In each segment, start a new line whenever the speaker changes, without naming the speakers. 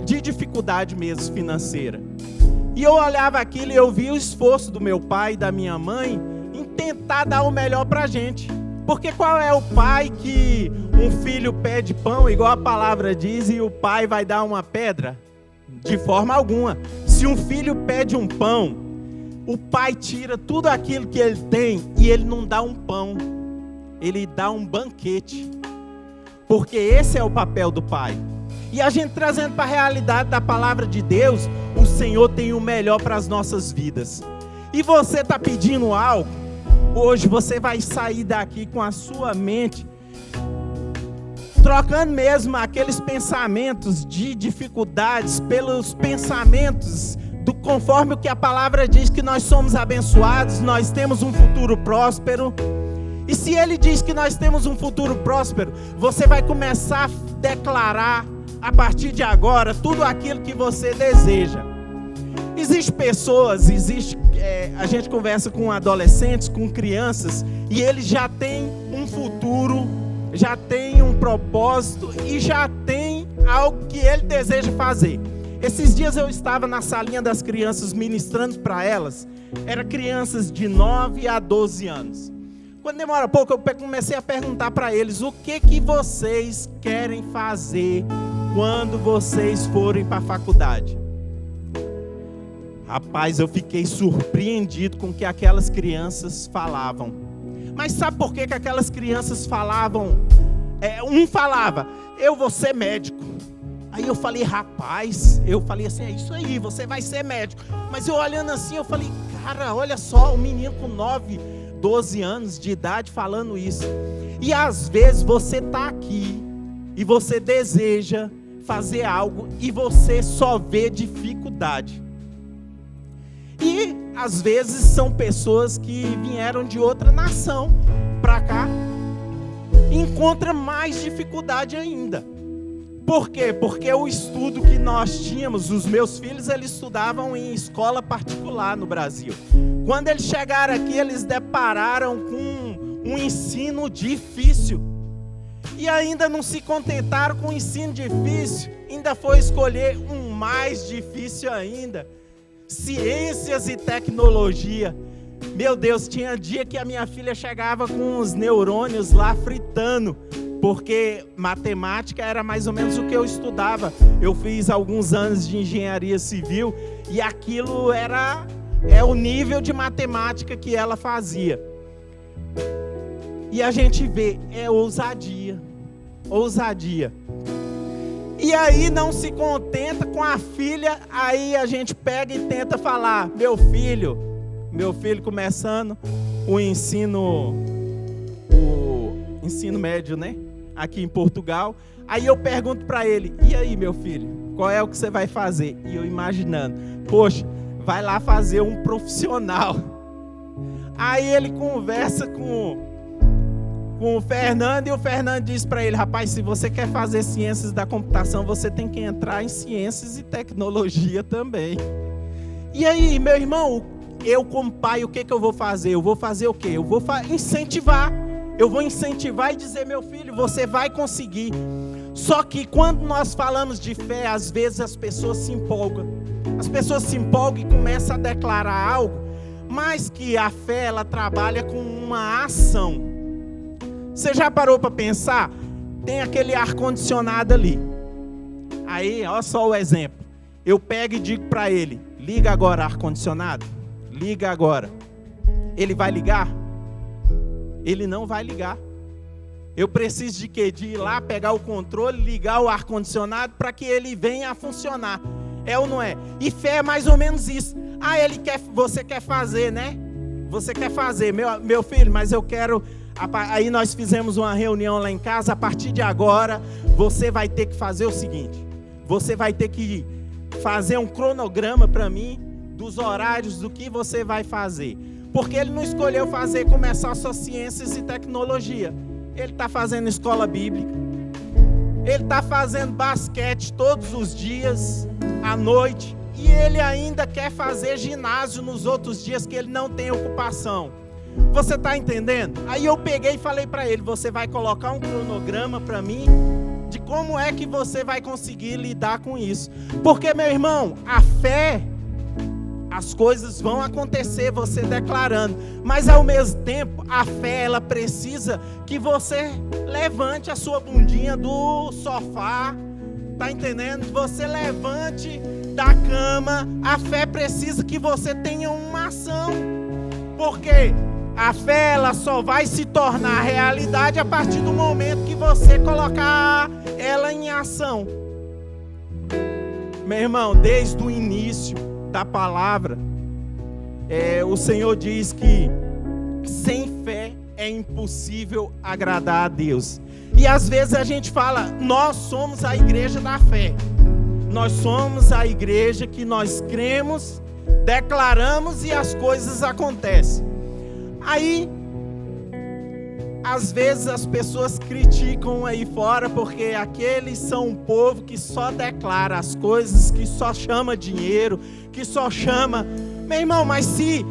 de dificuldade mesmo financeira. E eu olhava aquilo e eu via o esforço do meu pai e da minha mãe em tentar dar o melhor pra gente. Porque qual é o pai que um filho pede pão, igual a palavra diz, e o pai vai dar uma pedra? De forma alguma. Se um filho pede um pão, o pai tira tudo aquilo que ele tem e ele não dá um pão, ele dá um banquete. Porque esse é o papel do pai. E a gente trazendo para a realidade da palavra de Deus, o Senhor tem o melhor para as nossas vidas. E você está pedindo algo, hoje você vai sair daqui com a sua mente, trocando mesmo aqueles pensamentos de dificuldades pelos pensamentos do conforme o que a palavra diz, que nós somos abençoados, nós temos um futuro próspero. E se ele diz que nós temos um futuro próspero, você vai começar a declarar a partir de agora tudo aquilo que você deseja. Existem pessoas, a gente conversa com adolescentes, com crianças, e eles já têm um futuro, já têm um propósito e já têm algo que ele deseja fazer. Esses dias eu estava na salinha das crianças ministrando para elas, eram crianças de 9 a 12 anos. Quando demora pouco, eu comecei a perguntar para eles o que vocês querem fazer quando vocês forem para a faculdade. Rapaz, eu fiquei surpreendido com o que aquelas crianças falavam. Mas sabe por que aquelas crianças falavam? Um falava, eu vou ser médico. Aí eu falei, rapaz, eu falei assim, é isso aí, você vai ser médico. Mas eu olhando assim, eu falei, cara, olha só, um menino com 9, 12 anos de idade falando isso. E às vezes você está aqui e você deseja fazer algo e você só vê dificuldade. E às vezes são pessoas que vieram de outra nação para cá e encontram mais dificuldade ainda. Por quê? Porque o estudo que nós tínhamos, os meus filhos, eles estudavam em escola particular no Brasil. Quando eles chegaram aqui, eles depararam com um ensino difícil. E ainda não se contentaram com o ensino difícil, ainda foi escolher um mais difícil ainda. Ciências e tecnologia. Meu Deus, tinha dia que a minha filha chegava com os neurônios lá fritando, porque matemática era mais ou menos o que eu estudava. Eu fiz alguns anos de engenharia civil e aquilo é o nível de matemática que ela fazia. E a gente vê, é ousadia. E aí não se contenta com a filha, aí a gente pega e tenta falar, meu filho começando o ensino médio, né? Aqui em Portugal. Aí eu pergunto para ele, e aí meu filho, qual é o que você vai fazer? E eu imaginando, poxa, vai lá fazer um profissional. Aí ele conversa com o Fernando, e o Fernando diz para ele, rapaz, se você quer fazer ciências da computação, você tem que entrar em ciências e tecnologia também. E aí, meu irmão, eu como pai, o que eu vou fazer? Eu vou fazer o quê? Eu vou incentivar. Eu vou incentivar e dizer, meu filho, você vai conseguir. Só que quando nós falamos de fé, às vezes as pessoas se empolgam. As pessoas se empolgam e começam a declarar algo, mas que a fé, ela trabalha com uma ação. Você já parou para pensar? Tem aquele ar-condicionado ali. Aí, olha só o exemplo. Eu pego e digo para ele, liga agora ar-condicionado. Liga agora. Ele vai ligar? Ele não vai ligar. Eu preciso de quê? De ir lá, pegar o controle, ligar o ar-condicionado para que ele venha a funcionar. É ou não é? E fé é mais ou menos isso. Você quer fazer, né? Você quer fazer, meu filho, mas eu quero... Aí nós fizemos uma reunião lá em casa, a partir de agora, você vai ter que fazer o seguinte. Você vai ter que fazer um cronograma para mim, dos horários, do que você vai fazer. Porque ele não escolheu começar só ciências e tecnologia. Ele está fazendo escola bíblica. Ele está fazendo basquete todos os dias, à noite. E ele ainda quer fazer ginásio nos outros dias que ele não tem ocupação. Você está entendendo? Aí eu peguei e falei para ele, você vai colocar um cronograma para mim de como é que você vai conseguir lidar com isso. Porque, meu irmão, a fé, as coisas vão acontecer você declarando, mas ao mesmo tempo, a fé, ela precisa que você levante a sua bundinha do sofá, tá entendendo? Você levante da cama. A fé precisa que você tenha uma ação, porque a fé, ela só vai se tornar realidade a partir do momento que você colocar ela em ação. Meu irmão, desde o início da palavra, o Senhor diz que sem fé é impossível agradar a Deus. E às vezes a gente fala, nós somos a igreja da fé. Nós somos a igreja que nós cremos, declaramos e as coisas acontecem. Aí, às vezes as pessoas criticam aí fora, porque aqueles são um povo que só declara as coisas, que só chama dinheiro, que só chama... Meu irmão, mas se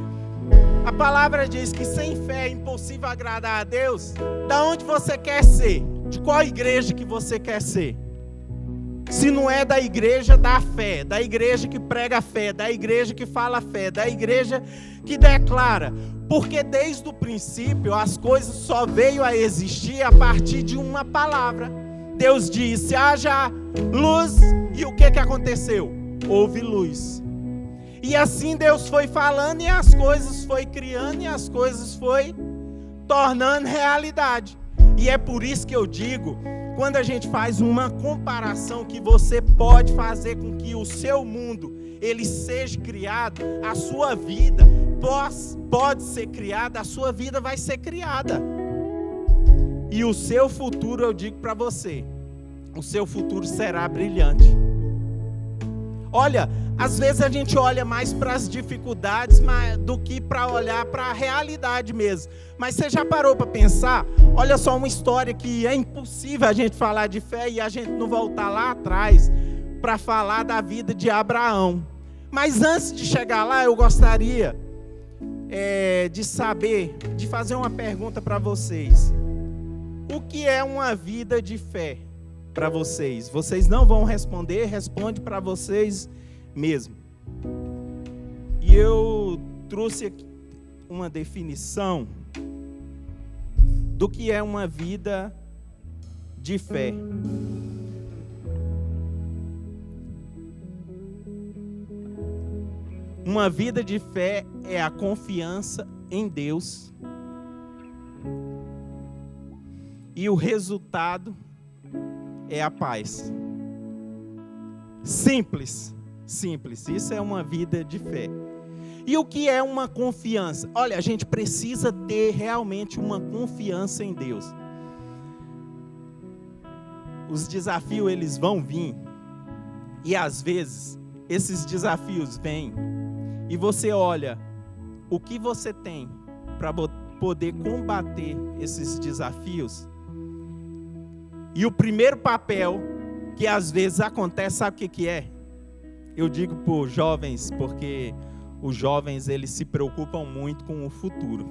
a palavra diz que sem fé é impossível agradar a Deus, da onde você quer ser? De qual igreja que você quer ser? Se não é da igreja da fé, da igreja que prega a fé, da igreja que fala a fé, da igreja que declara. Porque desde o princípio as coisas só veio a existir a partir de uma palavra. Deus disse, haja luz, e o que aconteceu? Houve luz. E assim Deus foi falando e as coisas foi criando e as coisas foi tornando realidade. E é por isso que eu digo, quando a gente faz uma comparação que você pode fazer com que o seu mundo, ele seja criado, a sua vida pode ser criada, a sua vida vai ser criada. E o seu futuro, eu digo para você, o seu futuro será brilhante. Olha, às vezes a gente olha mais para as dificuldades do que para olhar para a realidade mesmo. Mas você já parou para pensar? Olha só uma história que é impossível a gente falar de fé e a gente não voltar lá atrás para falar da vida de Abraão. Mas antes de chegar lá, eu gostaria de saber, de fazer uma pergunta para vocês. O que é uma vida de fé para vocês? Vocês não vão responder, responde para vocês mesmo. E eu trouxe aqui uma definição do que é uma vida de fé. Uma vida de fé é a confiança em Deus e o resultado é a paz. Simples, simples. Isso é uma vida de fé. E o que é uma confiança? Olha, a gente precisa ter realmente uma confiança em Deus. Os desafios, eles vão vir. E às vezes, esses desafios vêm. E você olha o que você tem para poder combater esses desafios. E o primeiro papel que às vezes acontece, sabe o que é? Eu digo para os jovens, porque os jovens eles se preocupam muito com o futuro.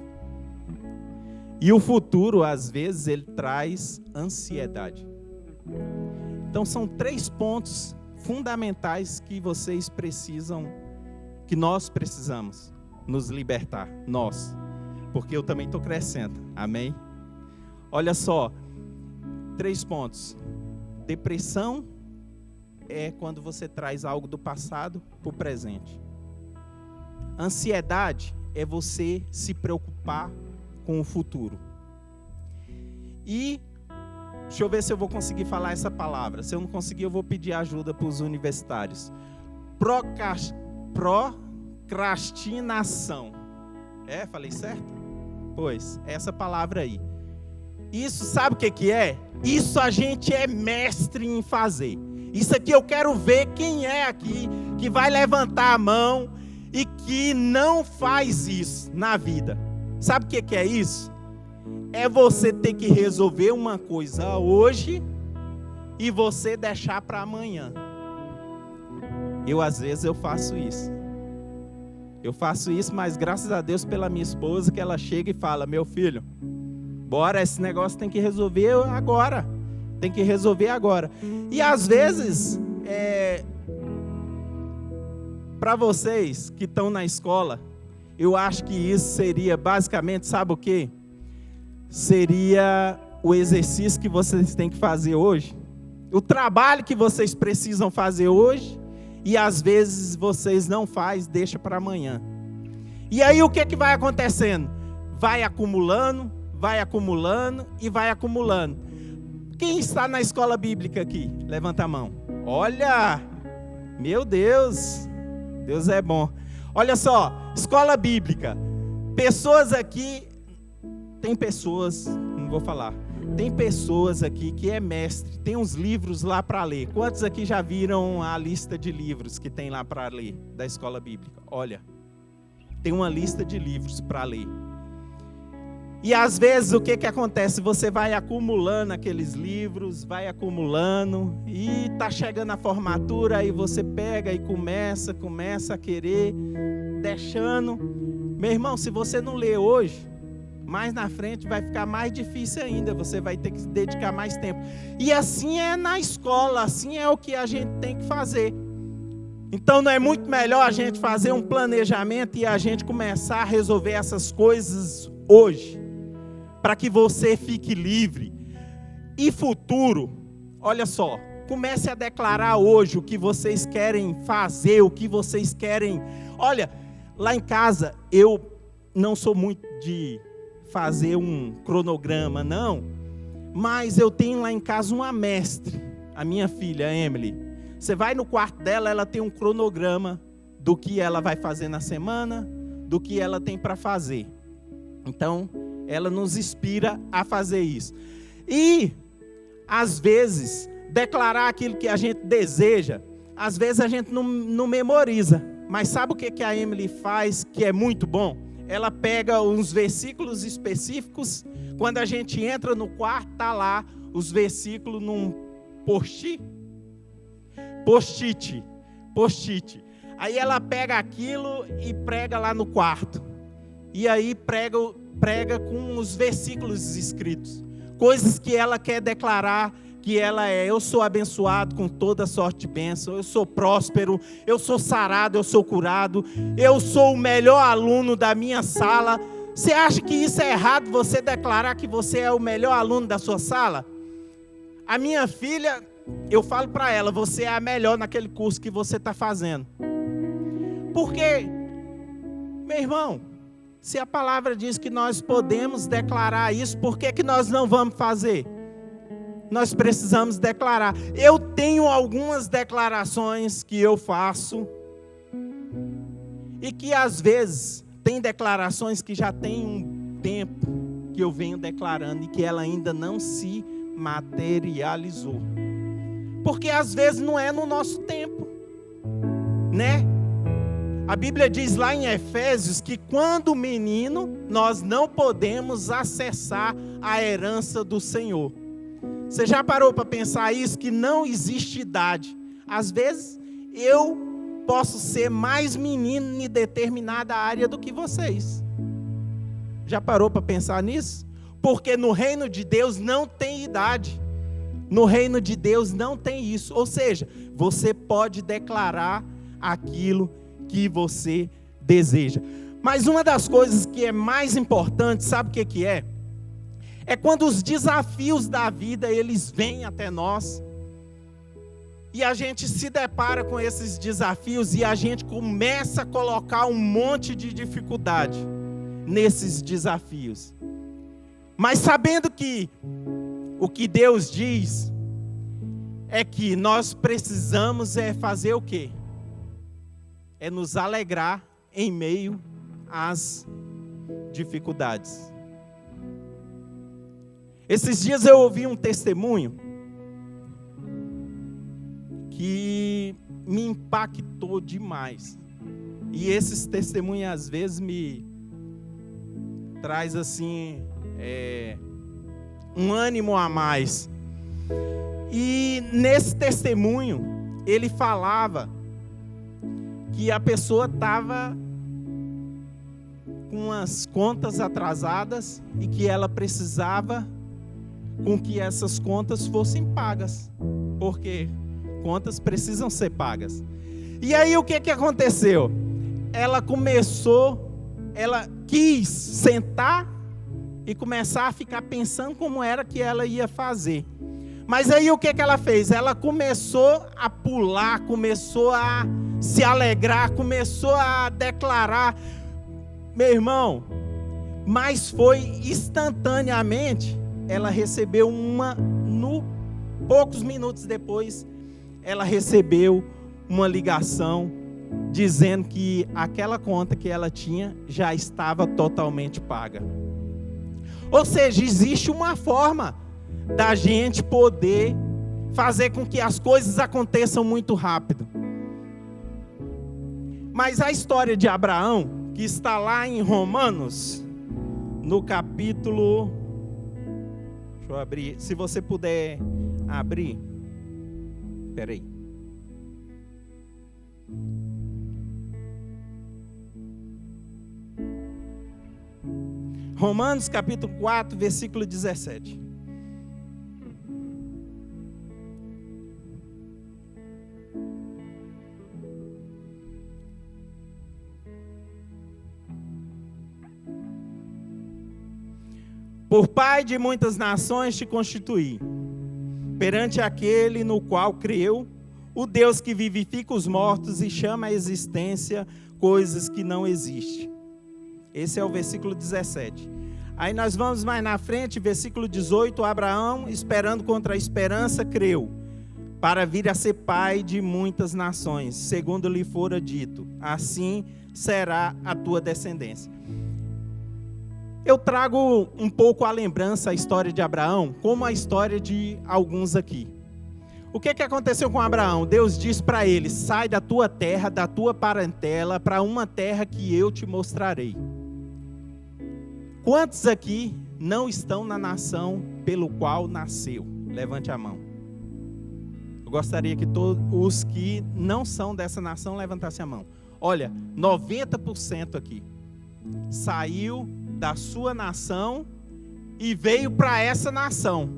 E o futuro, às vezes, ele traz ansiedade. Então são 3 pontos fundamentais que vocês precisam, que nós precisamos nos libertar, nós. Porque eu também estou crescendo, amém? Olha só, 3 pontos. Depressão é quando você traz algo do passado para o presente. Ansiedade é você se preocupar com o futuro. E, deixa eu ver se eu vou conseguir falar essa palavra. Se eu não conseguir, eu vou pedir ajuda para os universitários. Procrastinação. Falei certo? Pois, essa palavra aí. Isso, sabe o que é? Isso a gente é mestre em fazer. Isso aqui eu quero ver quem é aqui que vai levantar a mão e que não faz isso na vida. Sabe o que é isso? É você ter que resolver uma coisa hoje e você deixar para amanhã. Às vezes eu faço isso. Eu faço isso, mas graças a Deus pela minha esposa, que ela chega e fala: meu filho, bora, esse negócio tem que resolver agora. Tem que resolver agora. E às vezes, para vocês que estão na escola, eu acho que isso seria basicamente, sabe o quê? Seria o exercício que vocês têm que fazer hoje, o trabalho que vocês precisam fazer hoje, e às vezes vocês não fazem, deixa para amanhã. E aí o que vai acontecendo? Vai acumulando e vai acumulando. Quem está na escola bíblica aqui? Levanta a mão. Olha, meu Deus, Deus é bom. Olha só, escola bíblica. Pessoas aqui, tem pessoas, não vou falar. Tem pessoas aqui que é mestre, tem uns livros lá para ler. Quantos aqui já viram a lista de livros que tem lá para ler da escola bíblica? Olha, tem uma lista de livros para ler. E às vezes o que acontece? Você vai acumulando aqueles livros, vai acumulando, e tá chegando a formatura, aí você pega e começa a querer, deixando. Meu irmão, se você não ler hoje, mais na frente vai ficar mais difícil ainda, você vai ter que se dedicar mais tempo. E assim é na escola, assim é o que a gente tem que fazer. Então não é muito melhor a gente fazer um planejamento e a gente começar a resolver essas coisas hoje, para que você fique livre. E futuro, olha só, comece a declarar hoje o que vocês querem fazer, o que vocês querem. Olha, lá em casa eu não sou muito de fazer um cronograma, não, mas eu tenho lá em casa uma mestre, a minha filha, Emily. Você vai no quarto dela, ela tem um cronograma do que ela vai fazer na semana, do que ela tem para fazer. Então, ela nos inspira a fazer isso. E, às vezes, declarar aquilo que a gente deseja, às vezes a gente não memoriza. Mas sabe o que a Emily faz que é muito bom? Ela pega uns versículos específicos, quando a gente entra no quarto, está lá os versículos num post-it. Aí ela pega aquilo e prega lá no quarto. E aí prega com os versículos escritos. Coisas que ela quer declarar que ela é. Eu sou abençoado com toda sorte de bênção. Eu sou próspero. Eu sou sarado. Eu sou curado. Eu sou o melhor aluno da minha sala. Você acha que isso é errado, você declarar que você é o melhor aluno da sua sala? A minha filha, eu falo para ela, você é a melhor naquele curso que você está fazendo. Porque, meu irmão, se a palavra diz que nós podemos declarar isso, por que nós não vamos fazer? Nós precisamos declarar. Eu tenho algumas declarações que eu faço, e que às vezes tem declarações que já tem um tempo que eu venho declarando e que ela ainda não se materializou. Porque às vezes não é no nosso tempo, né? A Bíblia diz lá em Efésios que quando menino, nós não podemos acessar a herança do Senhor. Você já parou para pensar isso? Que não existe idade. Às vezes, eu posso ser mais menino em determinada área do que vocês. Já parou para pensar nisso? Porque no reino de Deus não tem idade. No reino de Deus não tem isso. Ou seja, você pode declarar aquilo que você deseja. Mas uma das coisas que é mais importante, sabe o que é? É quando os desafios da vida, eles vêm até nós, e a gente se depara com esses desafios, e a gente começa a colocar um monte de dificuldade nesses desafios. Mas sabendo que o que Deus diz é que nós precisamos fazer o quê? É nos alegrar em meio às dificuldades. Esses dias eu ouvi um testemunho que me impactou demais. E esses testemunhos às vezes me traz assim um ânimo a mais. E nesse testemunho ele falava que a pessoa estava com as contas atrasadas e que ela precisava com que essas contas fossem pagas, porque contas precisam ser pagas. E aí o que aconteceu? Ela quis sentar e começar a ficar pensando como era que ela ia fazer. Mas aí o que ela fez? Ela começou a pular, começou a se alegrar, começou a declarar, meu irmão, mas foi instantaneamente, ela recebeu poucos minutos depois, ela recebeu uma ligação dizendo que aquela conta que ela tinha já estava totalmente paga. Ou seja, existe uma forma da gente poder fazer com que as coisas aconteçam muito rápido. Mas a história de Abraão, que está lá em Romanos, no capítulo... Deixa eu abrir, se você puder abrir. Espera aí. Romanos capítulo 4, versículo 17. Por pai de muitas nações te constituí, perante aquele no qual creu, o Deus que vivifica os mortos e chama à existência coisas que não existem. Esse é o versículo 17. Aí nós vamos mais na frente, versículo 18. Abraão, esperando contra a esperança, creu, para vir a ser pai de muitas nações, segundo lhe fora dito, assim será a tua descendência. Eu trago um pouco a lembrança, a história de Abraão, como a história de alguns aqui. O que aconteceu com Abraão? Deus disse para ele, sai da tua terra, da tua parentela, para uma terra que eu te mostrarei. Quantos aqui não estão na nação pelo qual nasceu? Levante a mão. Eu gostaria que todos os que não são dessa nação levantassem a mão. Olha, 90% aqui saiu da sua nação e veio para essa nação.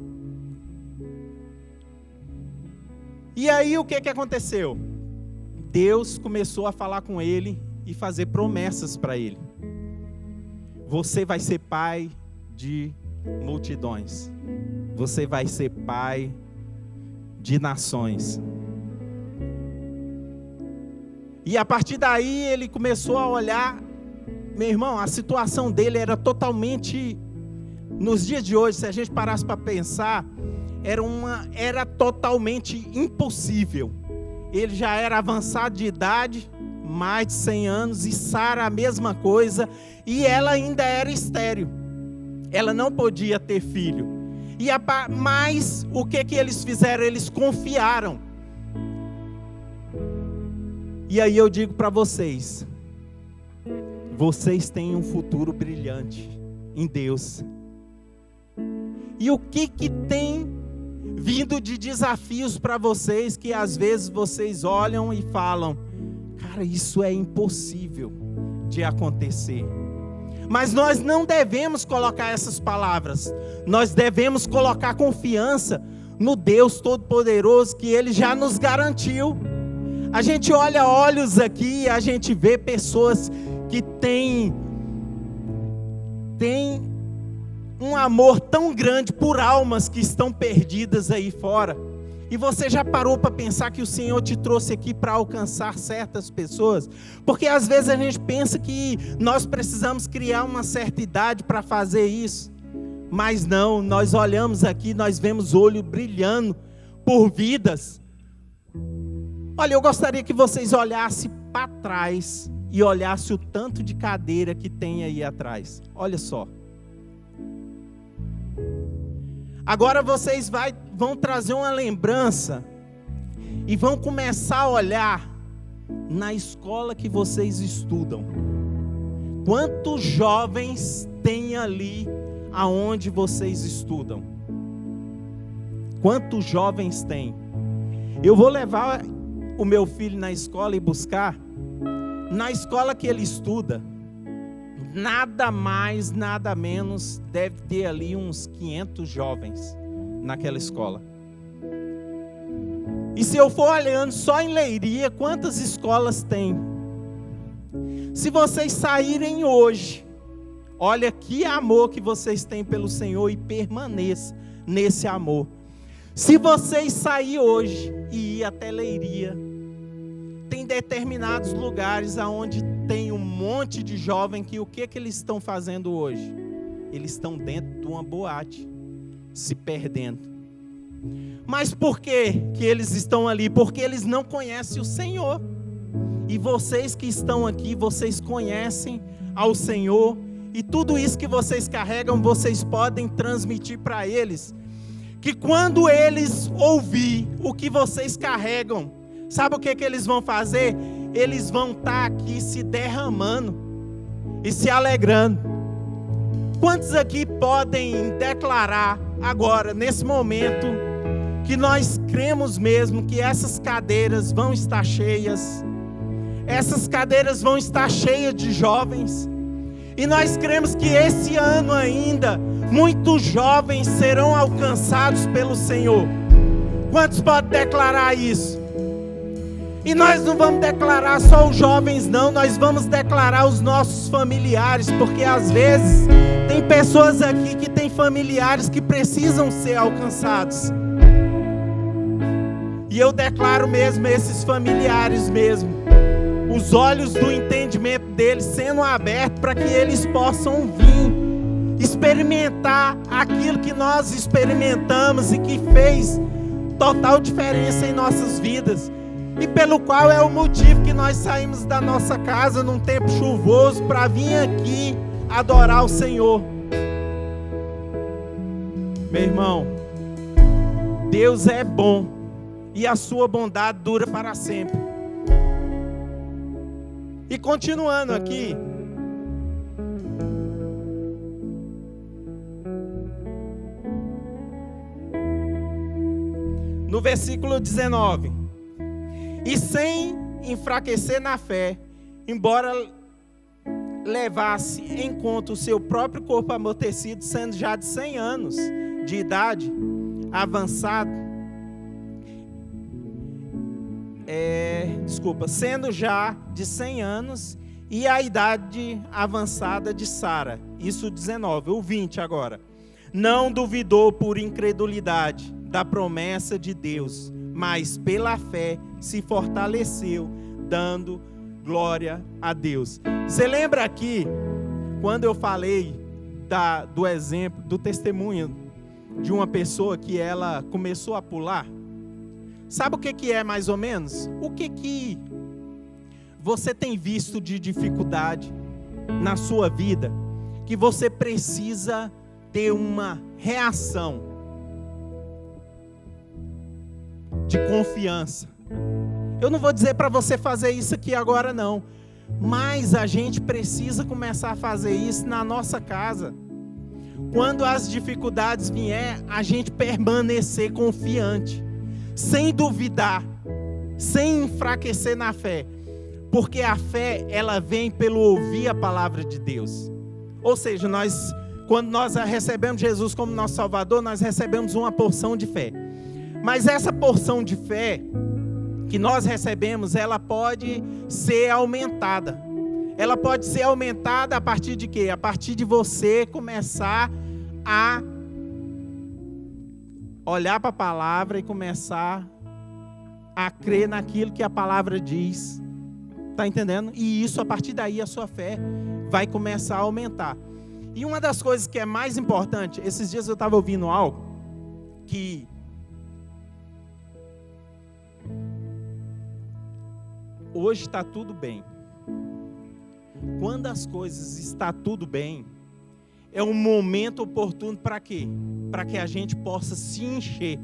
E aí o que aconteceu? Deus começou a falar com ele e fazer promessas para ele. Você vai ser pai de multidões. Você vai ser pai de nações. E a partir daí ele começou a olhar. Meu irmão, a situação dele era totalmente, nos dias de hoje, se a gente parasse para pensar, era totalmente impossível. Ele já era avançado de idade, mais de 100 anos, e Sara a mesma coisa, e ela ainda era estéril. Ela não podia ter filho. Mas o que eles fizeram? Eles confiaram. E aí eu digo para vocês, vocês têm um futuro brilhante em Deus. E o que tem vindo de desafios para vocês que às vezes vocês olham e falam, cara, isso é impossível de acontecer. Mas nós não devemos colocar essas palavras. Nós devemos colocar confiança no Deus Todo-Poderoso que Ele já nos garantiu. A gente olha olhos aqui e a gente vê pessoas que têm um amor tão grande por almas que estão perdidas aí fora. E você já parou para pensar que o Senhor te trouxe aqui para alcançar certas pessoas? Porque às vezes a gente pensa que nós precisamos criar uma certa idade para fazer isso. Mas não, nós olhamos aqui, nós vemos olho brilhando por vidas. Olha, eu gostaria que vocês olhassem para trás e olhassem o tanto de cadeira que tem aí atrás. Olha só. Agora vocês vão trazer uma lembrança e vão começar a olhar na escola que vocês estudam. Quantos jovens tem ali aonde vocês estudam? Quantos jovens tem? Eu vou levar o meu filho na escola e buscar. Na escola que ele estuda, nada mais, nada menos, deve ter ali uns 500 jovens. naquela escola. E se eu for olhando só em Leiria, quantas escolas tem? Se vocês saírem hoje, olha que amor que vocês têm pelo Senhor e permaneça nesse amor. Se vocês saírem hoje e ir até Leiria, tem determinados lugares onde tem um monte de jovem que o que eles estão fazendo hoje? Eles estão dentro de uma boate, se perdendo. Mas por que eles estão ali? Porque eles não conhecem o Senhor. E vocês que estão aqui, vocês conhecem ao Senhor. E tudo isso que vocês carregam, vocês podem transmitir para eles. Que quando eles ouvir o que vocês carregam, sabe o que eles vão fazer? Eles vão estar aqui se derramando e se alegrando. Quantos aqui podem declarar agora, nesse momento, que nós cremos mesmo que essas cadeiras vão estar cheias? Essas cadeiras vão estar cheias de jovens. E nós cremos que esse ano ainda, muitos jovens serão alcançados pelo Senhor. Quantos podem declarar isso? E nós não vamos declarar só os jovens não, nós vamos declarar os nossos familiares, porque às vezes tem pessoas aqui que têm familiares que precisam ser alcançados. E eu declaro mesmo esses familiares mesmo, os olhos do entendimento deles sendo abertos para que eles possam vir experimentar aquilo que nós experimentamos e que fez total diferença em nossas vidas. E pelo qual é o motivo que nós saímos da nossa casa num tempo chuvoso para vir aqui adorar o Senhor. Meu irmão, Deus é bom e a sua bondade dura para sempre. E continuando aqui, no versículo 19: e sem enfraquecer na fé, embora levasse em conta o seu próprio corpo amortecido, sendo já de 100 anos de idade avançado, sendo já de 100 anos e a idade avançada de Sara. Isso 19, o 20 agora. Não duvidou por incredulidade da promessa de Deus, mas pela fé se fortaleceu, dando glória a Deus. Você lembra aqui, quando eu falei do exemplo, do testemunho de uma pessoa que ela começou a pular? Sabe o que é mais ou menos? O que você tem visto de dificuldade na sua vida, que você precisa ter uma reação de confiança? Eu não vou dizer para você fazer isso aqui agora não, mas a gente precisa começar a fazer isso na nossa casa. Quando as dificuldades vier, a gente permanecer confiante, sem duvidar, sem enfraquecer na fé, porque a fé, ela vem pelo ouvir a palavra de Deus. Ou seja, quando nós recebemos Jesus como nosso Salvador, nós recebemos uma porção de fé. Mas essa porção de fé que nós recebemos, ela pode ser aumentada. Ela pode ser aumentada a partir de quê? A partir de você começar a olhar para a palavra e começar a crer naquilo que a palavra diz. Está entendendo? E isso, a partir daí, a sua fé vai começar a aumentar. E uma das coisas que é mais importante, esses dias eu estava ouvindo algo que hoje está tudo bem. Quando as coisas estão tudo bem, é um momento oportuno para quê? Para que a gente possa se encher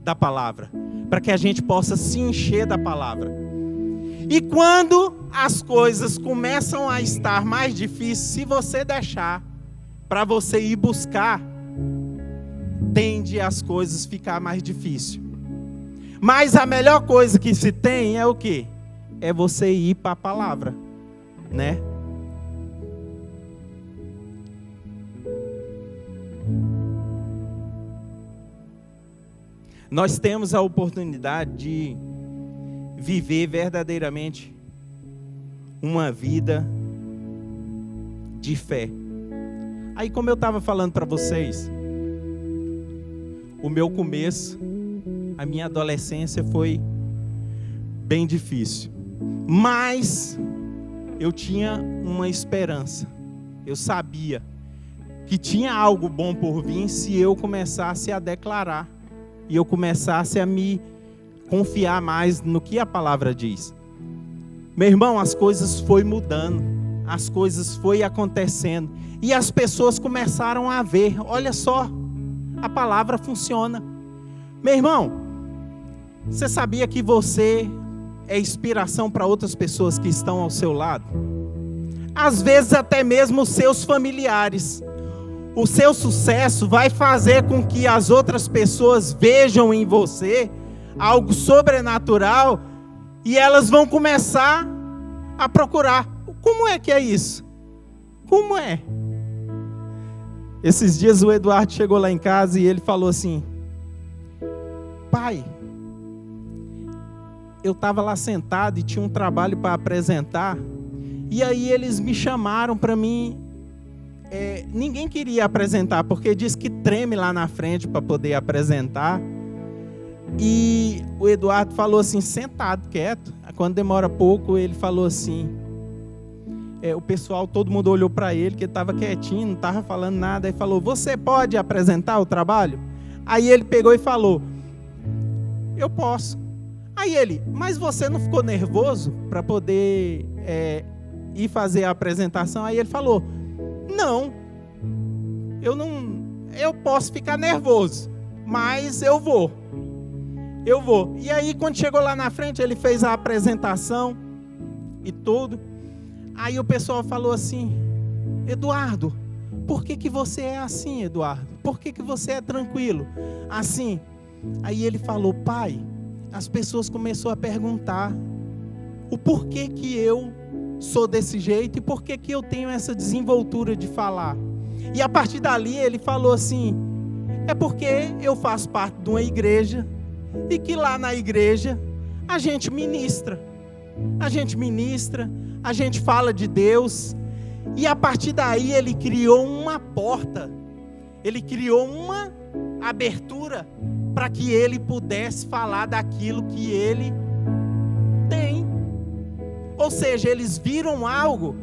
da palavra. Para que a gente possa se encher da palavra. E quando as coisas começam a estar mais difíceis, se você deixar para você ir buscar, tende as coisas ficar mais difíceis. Mas a melhor coisa que se tem é o quê? É você ir para a palavra, né? Nós temos a oportunidade de viver verdadeiramente uma vida de fé. Aí, como eu estava falando para vocês, o meu começo, a minha adolescência foi bem difícil. Mas eu tinha uma esperança. Eu sabia que tinha algo bom por vir se eu começasse a declarar e eu começasse a me confiar mais no que a palavra diz. Meu irmão, as coisas foram mudando, as coisas foram acontecendo e as pessoas começaram a ver, olha só, a palavra funciona. Meu irmão, você sabia que você é inspiração para outras pessoas que estão ao seu lado? Às vezes até mesmo os seus familiares. O seu sucesso vai fazer com que as outras pessoas vejam em você algo sobrenatural e elas vão começar a procurar. Como é que é isso? Como é? Esses dias o Eduardo chegou lá em casa e ele falou assim: pai, eu estava lá sentado e tinha um trabalho para apresentar, e aí eles me chamaram para mim. Ninguém queria apresentar, porque diz que treme lá na frente para poder apresentar. E o Eduardo falou assim, sentado, quieto. Quando demora pouco, ele falou assim, o pessoal, todo mundo olhou para ele, que ele estava quietinho, não estava falando nada, e falou, você pode apresentar o trabalho? Aí ele pegou e falou, eu posso. Aí ele, mas você não ficou nervoso para poder ir fazer a apresentação? Aí ele falou, não, eu posso ficar nervoso, mas eu vou. E aí quando chegou lá na frente, ele fez a apresentação e tudo. Aí o pessoal falou assim, Eduardo, por que você é assim, Eduardo? Por que você é tranquilo? Assim. Aí ele falou, pai, as pessoas começaram a perguntar o porquê que eu sou desse jeito e por que eu tenho essa desenvoltura de falar. E a partir dali ele falou assim, é porque eu faço parte de uma igreja e que lá na igreja a gente ministra, a gente fala de Deus, e a partir daí ele criou uma porta, ele criou uma abertura para que ele pudesse falar daquilo que ele tem. Ou seja, eles viram algo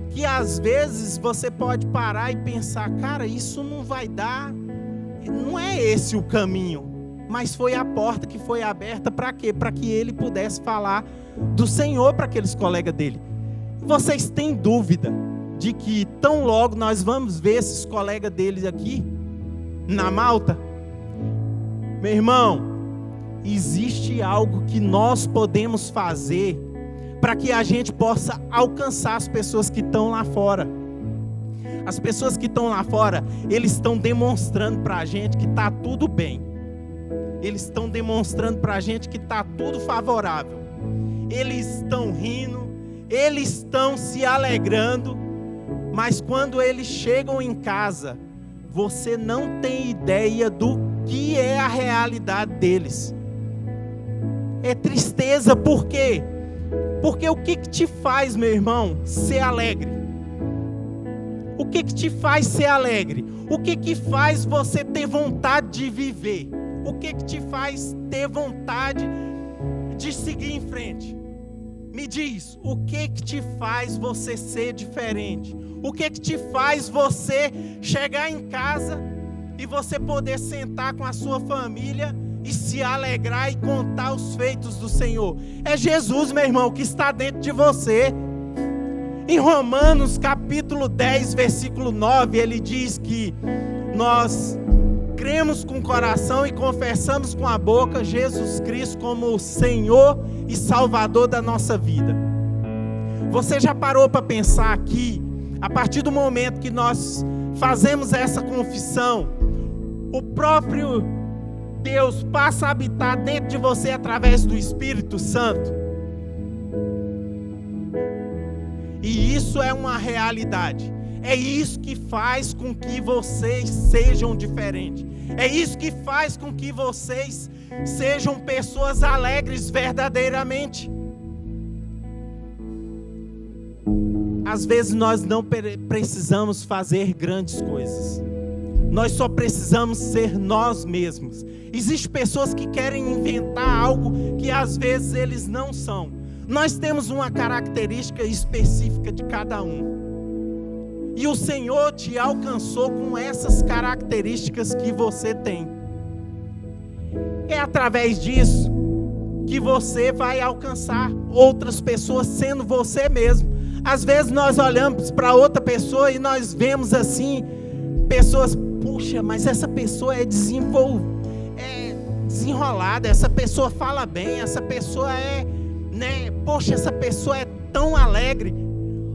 que às vezes você pode parar e pensar, cara, isso não vai dar, não é esse o caminho. Mas foi a porta que foi aberta para quê? Para que ele pudesse falar do Senhor para aqueles colegas dele. Vocês têm dúvida de que tão logo nós vamos ver esses colegas deles aqui na Malta? Meu irmão, existe algo que nós podemos fazer para que a gente possa alcançar as pessoas que estão lá fora. As pessoas que estão lá fora, eles estão demonstrando para a gente que está tudo bem. Eles estão demonstrando para a gente que está tudo favorável. Eles estão rindo, eles estão se alegrando, mas quando eles chegam em casa, você não tem ideia do que é a realidade deles. É tristeza, por quê? Porque o que te faz, meu irmão, ser alegre? O que te faz ser alegre? O que faz você ter vontade de viver? O que te faz ter vontade de seguir em frente? Me diz, o que te faz você ser diferente? O que te faz você chegar em casa e você poder sentar com a sua família e se alegrar e contar os feitos do Senhor? É Jesus, meu irmão, que está dentro de você. Em Romanos capítulo 10, versículo 9, ele diz que nós cremos com o coração e confessamos com a boca Jesus Cristo como o Senhor e Salvador da nossa vida. Você já parou para pensar que, a partir do momento que nós fazemos essa confissão, o próprio Deus passa a habitar dentro de você através do Espírito Santo? E isso é uma realidade. É isso que faz com que vocês sejam diferentes. É isso que faz com que vocês sejam pessoas alegres verdadeiramente. Às vezes nós não precisamos fazer grandes coisas. Nós só precisamos ser nós mesmos. Existem pessoas que querem inventar algo que às vezes eles não são. Nós temos uma característica específica de cada um. E o Senhor te alcançou com essas características que você tem. É através disso que você vai alcançar outras pessoas sendo você mesmo. Às vezes nós olhamos para outra pessoa e nós vemos assim, pessoas, puxa, mas essa pessoa é desenrolada, essa pessoa fala bem, essa pessoa poxa, essa pessoa é tão alegre.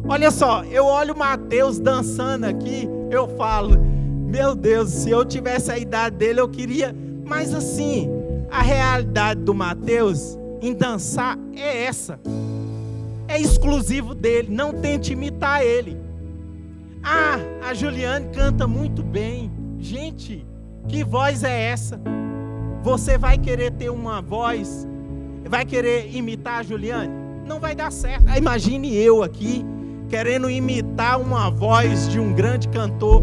Olha só, eu olho o Mateus dançando aqui, eu falo, meu Deus, se eu tivesse a idade dele eu queria, mas assim, a realidade do Mateus em dançar é essa. É exclusivo dele, não tente imitar ele. Ah, a Juliane canta muito bem. Gente, que voz é essa? Você vai querer ter uma voz, vai querer imitar a Juliane? Não vai dar certo. Imagine eu aqui, querendo imitar uma voz de um grande cantor.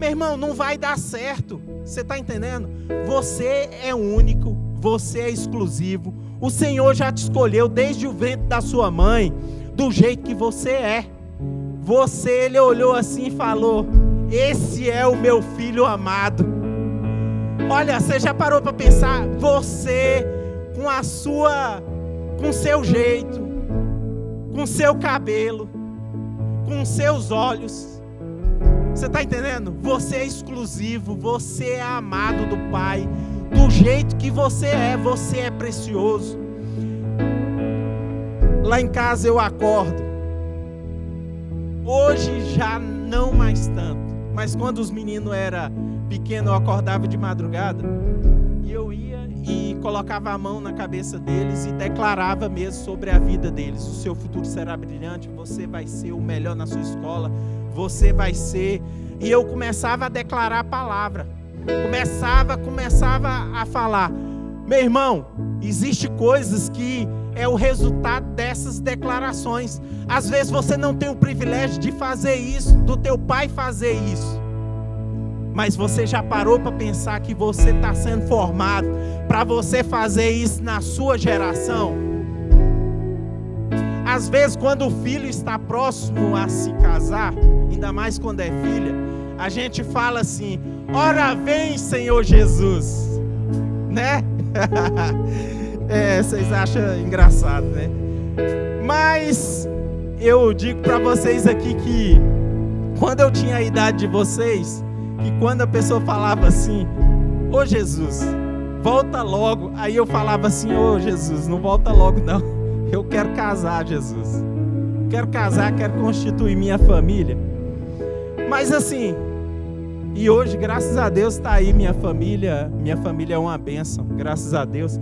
Meu irmão, não vai dar certo. Você está entendendo? Você é único, você é exclusivo. O Senhor já te escolheu desde o ventre da sua mãe, do jeito que você é. Ele olhou assim e falou, esse é o meu filho amado. Olha, você já parou para pensar? Você, com seu jeito, com seu cabelo, com seus olhos, você está entendendo? Você é exclusivo, você é amado do Pai. Do jeito que você é precioso. Lá em casa eu acordo. Hoje já não mais tanto. Mas quando os meninos eram pequenos, eu acordava de madrugada. E eu ia e colocava a mão na cabeça deles e declarava mesmo sobre a vida deles. O seu futuro será brilhante, você vai ser o melhor na sua escola, você vai ser... E eu começava a declarar a palavra. Começava a falar. Meu irmão, existe coisas que é o resultado dessas declarações. Às vezes você não tem o privilégio de fazer isso, do teu pai fazer isso. Mas você já parou para pensar que você está sendo formado para você fazer isso na sua geração? Às vezes quando o filho está próximo a se casar, ainda mais quando é filha, a gente fala assim, ora vem Senhor Jesus, né? Vocês acham engraçado, né? Mas eu digo para vocês aqui que quando eu tinha a idade de vocês, que quando a pessoa falava assim, ô Jesus, volta logo, aí eu falava assim, ô Jesus, não volta logo não, eu quero casar, Jesus, quero casar, quero constituir minha família. Mas assim, e hoje, graças a Deus, está aí minha família é uma bênção, graças a Deus.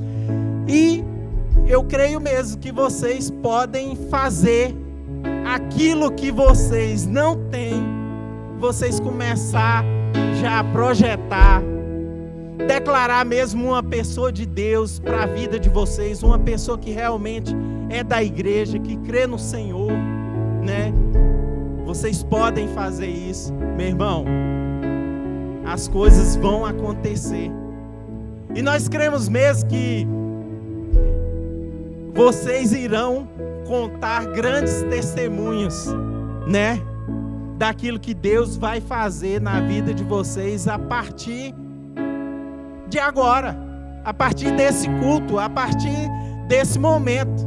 E eu creio mesmo que vocês podem fazer aquilo que vocês não têm, vocês começar já a projetar, declarar mesmo uma pessoa de Deus para a vida de vocês, uma pessoa que realmente é da igreja, que crê no Senhor, né? Vocês podem fazer isso, meu irmão. As coisas vão acontecer. E nós cremos mesmo que vocês irão contar grandes testemunhos, né? Daquilo que Deus vai fazer na vida de vocês a partir de agora, a partir desse culto, a partir desse momento.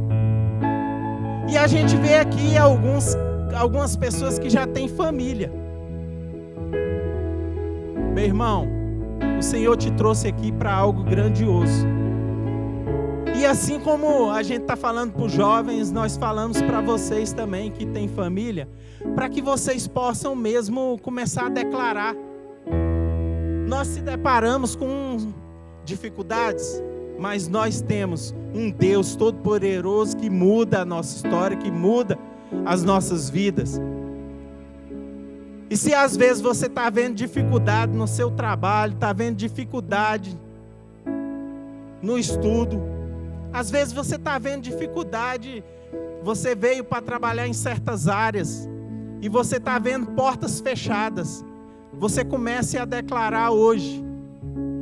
E a gente vê aqui algumas pessoas que já têm família. Meu irmão, o Senhor te trouxe aqui para algo grandioso. E assim como a gente está falando para os jovens, nós falamos para vocês também que têm família, para que vocês possam mesmo começar a declarar. Nós se deparamos com dificuldades, mas nós temos um Deus todo-poderoso que muda a nossa história, que muda as nossas vidas. E se às vezes você está vendo dificuldade no seu trabalho, está vendo dificuldade no estudo, às vezes você está vendo dificuldade, você veio para trabalhar em certas áreas e você está vendo portas fechadas, você comece a declarar hoje.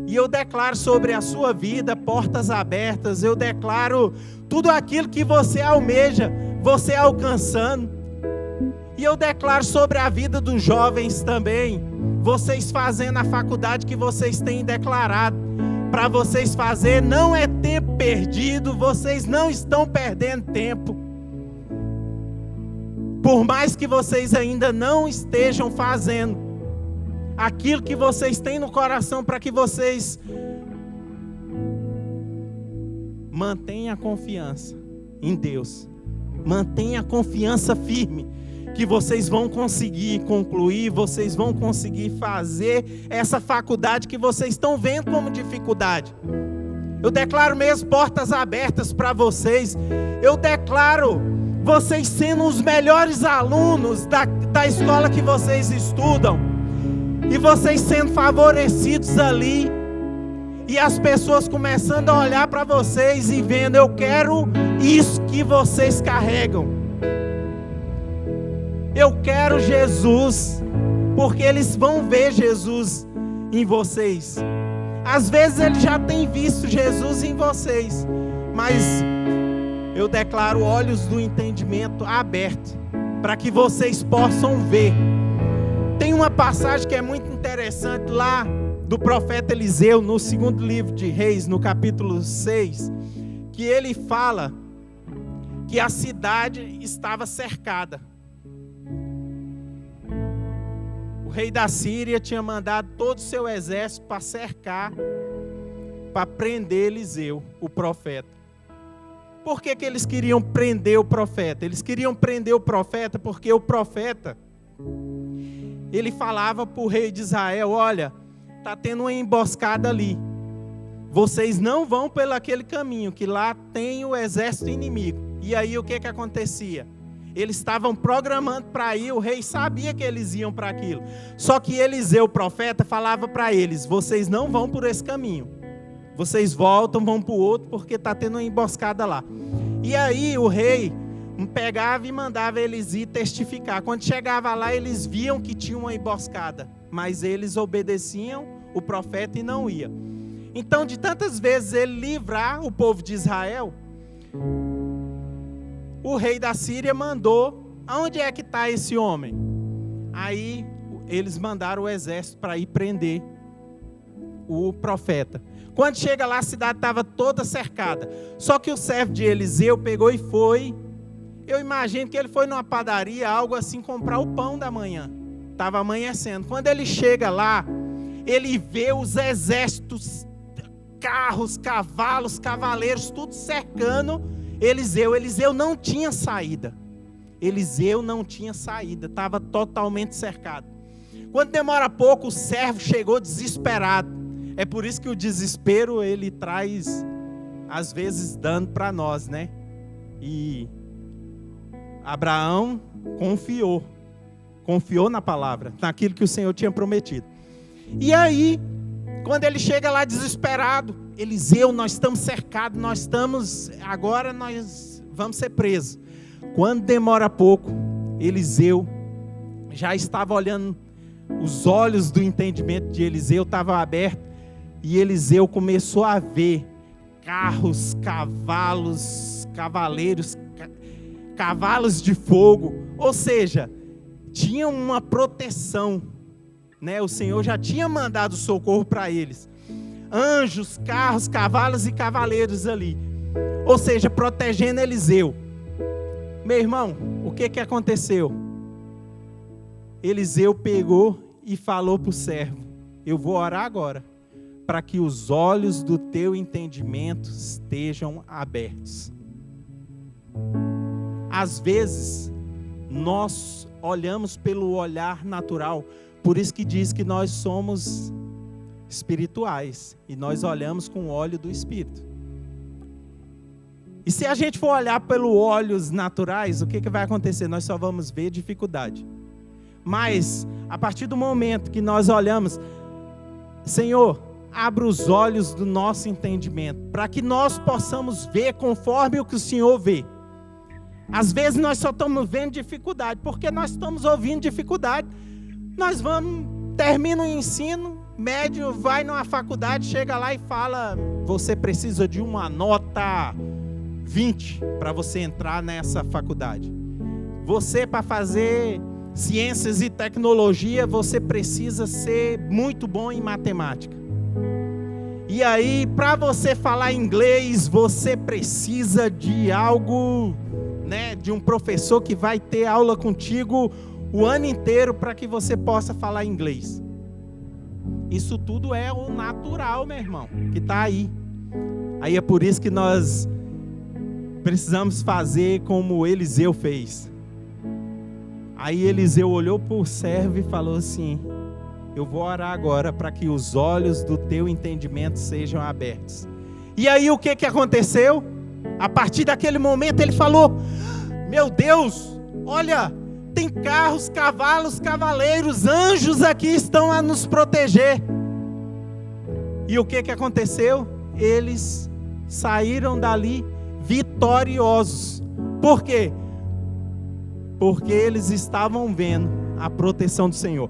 E eu declaro sobre a sua vida portas abertas, eu declaro tudo aquilo que você almeja, você alcançando. E eu declaro sobre a vida dos jovens também, vocês fazendo a faculdade que vocês têm declarado. Para vocês fazer, não é tempo perdido, vocês não estão perdendo tempo. Por mais que vocês ainda não estejam fazendo aquilo que vocês têm no coração, para que vocês mantenham a confiança em Deus, mantenham a confiança firme, que vocês vão conseguir concluir, vocês vão conseguir fazer essa faculdade que vocês estão vendo como dificuldade. Eu declaro mesmo portas abertas para vocês. Eu declaro vocês sendo os melhores alunos da escola que vocês estudam. E vocês sendo favorecidos ali. E as pessoas começando a olhar para vocês e vendo, eu quero isso que vocês carregam. Eu quero Jesus, porque eles vão ver Jesus em vocês. Às vezes eles já têm visto Jesus em vocês, mas eu declaro olhos do entendimento abertos, para que vocês possam ver. Tem uma passagem que é muito interessante lá do profeta Eliseu, no segundo livro de Reis, no capítulo 6, que ele fala que a cidade estava cercada. O rei da Síria tinha mandado todo o seu exército para cercar, para prender Eliseu, o profeta. Por que eles queriam prender o profeta? Eles queriam prender o profeta porque o profeta, ele falava para o rei de Israel, olha, está tendo uma emboscada ali. Vocês não vão pelo aquele caminho, que lá tem o exército inimigo. E aí o que acontecia? Eles estavam programando para ir, o rei sabia que eles iam para aquilo. Só que Eliseu, o profeta, falava para eles, vocês não vão por esse caminho. Vocês voltam, vão para o outro, porque está tendo uma emboscada lá. E aí o rei pegava e mandava eles ir testificar. Quando chegava lá, eles viam que tinha uma emboscada. Mas eles obedeciam o profeta e não iam. Então, de tantas vezes ele livrar o povo de Israel, o rei da Síria mandou, aonde é que está esse homem? Aí eles mandaram o exército para ir prender o profeta. Quando chega lá, a cidade estava toda cercada. Só que o servo de Eliseu pegou e foi. Eu imagino que ele foi numa padaria, algo assim, comprar o pão da manhã. Estava amanhecendo. Quando ele chega lá, ele vê os exércitos, carros, cavalos, cavaleiros, tudo cercando Eliseu. Eliseu não tinha saída. Eliseu não tinha saída. Estava totalmente cercado. Quando demora pouco, o servo chegou desesperado. É por isso que o desespero, ele traz, às vezes, dano para nós, né? E Abraão confiou na palavra, naquilo que o Senhor tinha prometido. E aí, quando ele chega lá desesperado, Eliseu, nós estamos cercados, agora nós vamos ser presos. Quando demora pouco, Eliseu já estava olhando, os olhos do entendimento de Eliseu estavam abertos, e Eliseu começou a ver carros, cavalos, cavaleiros, cavalos de fogo, ou seja, tinha uma proteção, né? O Senhor já tinha mandado socorro para eles, anjos, carros, cavalos e cavaleiros ali, ou seja, protegendo Eliseu. Meu irmão, o que aconteceu? Eliseu pegou e falou para o servo, eu vou orar agora, para que os olhos do teu entendimento estejam abertos. Às vezes, nós olhamos pelo olhar natural, por isso que diz que nós somos espirituais, e nós olhamos com o olho do Espírito. E se a gente for olhar pelos olhos naturais, o que vai acontecer? Nós só vamos ver dificuldade. Mas, a partir do momento que nós olhamos, Senhor, abra os olhos do nosso entendimento, para que nós possamos ver conforme o que o Senhor vê. Às vezes nós só estamos vendo dificuldade, porque nós estamos ouvindo dificuldade. Nós vamos, termina o ensino médio, vai numa faculdade, chega lá e fala, você precisa de uma nota 20 para você entrar nessa faculdade. Você, para fazer ciências e tecnologia, você precisa ser muito bom em matemática. E aí, para você falar inglês, você precisa de algo, né, de um professor que vai ter aula contigo o ano inteiro para que você possa falar inglês. Isso tudo é o natural, meu irmão, que está aí. Aí é por isso que nós precisamos fazer como Eliseu fez. Aí Eliseu olhou para o servo e falou assim, eu vou orar agora para que os olhos do teu entendimento sejam abertos. E aí o que aconteceu? A partir daquele momento ele falou, meu Deus, olha, tem carros, cavalos, cavaleiros, anjos aqui estão a nos proteger. E o que aconteceu? Eles saíram dali vitoriosos. Por quê? Porque eles estavam vendo a proteção do Senhor.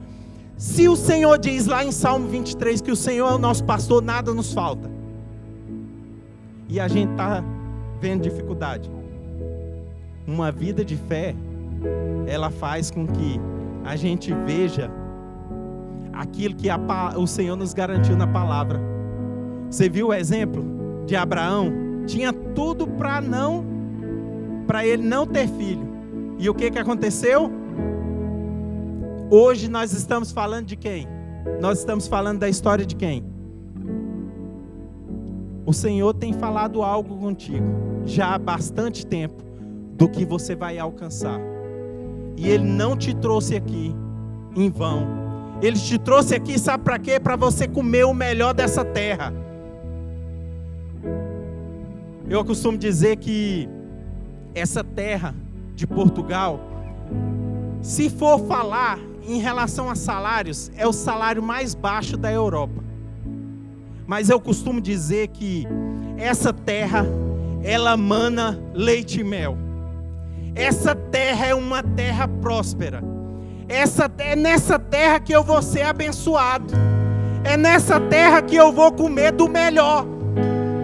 Se o Senhor diz lá em Salmo 23 que o Senhor é o nosso pastor, nada nos falta. E a gente está vendo dificuldade. Uma vida de fé, ela faz com que a gente veja aquilo que o Senhor nos garantiu na palavra. Você viu o exemplo de Abraão? Tinha tudo para ele não ter filho. E o que aconteceu? Hoje nós estamos falando de quem? Nós estamos falando da história de quem? O Senhor tem falado algo contigo já há bastante tempo do que você vai alcançar. E Ele não te trouxe aqui em vão. Ele te trouxe aqui, sabe para quê? Para você comer o melhor dessa terra. Eu costumo dizer que essa terra de Portugal, se for falar em relação a salários, é o salário mais baixo da Europa. Mas eu costumo dizer que essa terra, ela mana leite e mel. Essa terra é uma terra próspera. É nessa terra que eu vou ser abençoado. É nessa terra que eu vou comer do melhor.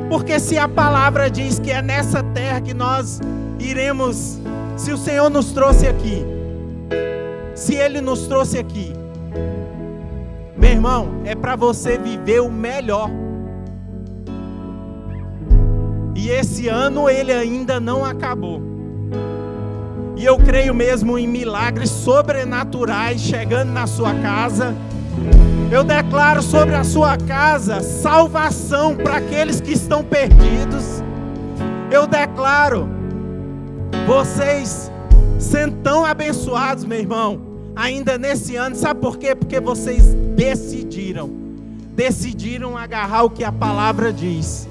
Porque se a palavra diz que é nessa terra que nós iremos, se o Senhor nos trouxe aqui, se Ele nos trouxe aqui, meu irmão, é para você viver o melhor. E esse ano ele ainda não acabou. E eu creio mesmo em milagres sobrenaturais chegando na sua casa. Eu declaro sobre a sua casa salvação para aqueles que estão perdidos. Eu declaro vocês sendo tão abençoados, meu irmão, ainda nesse ano. Sabe por quê? Porque vocês decidiram agarrar o que a palavra diz.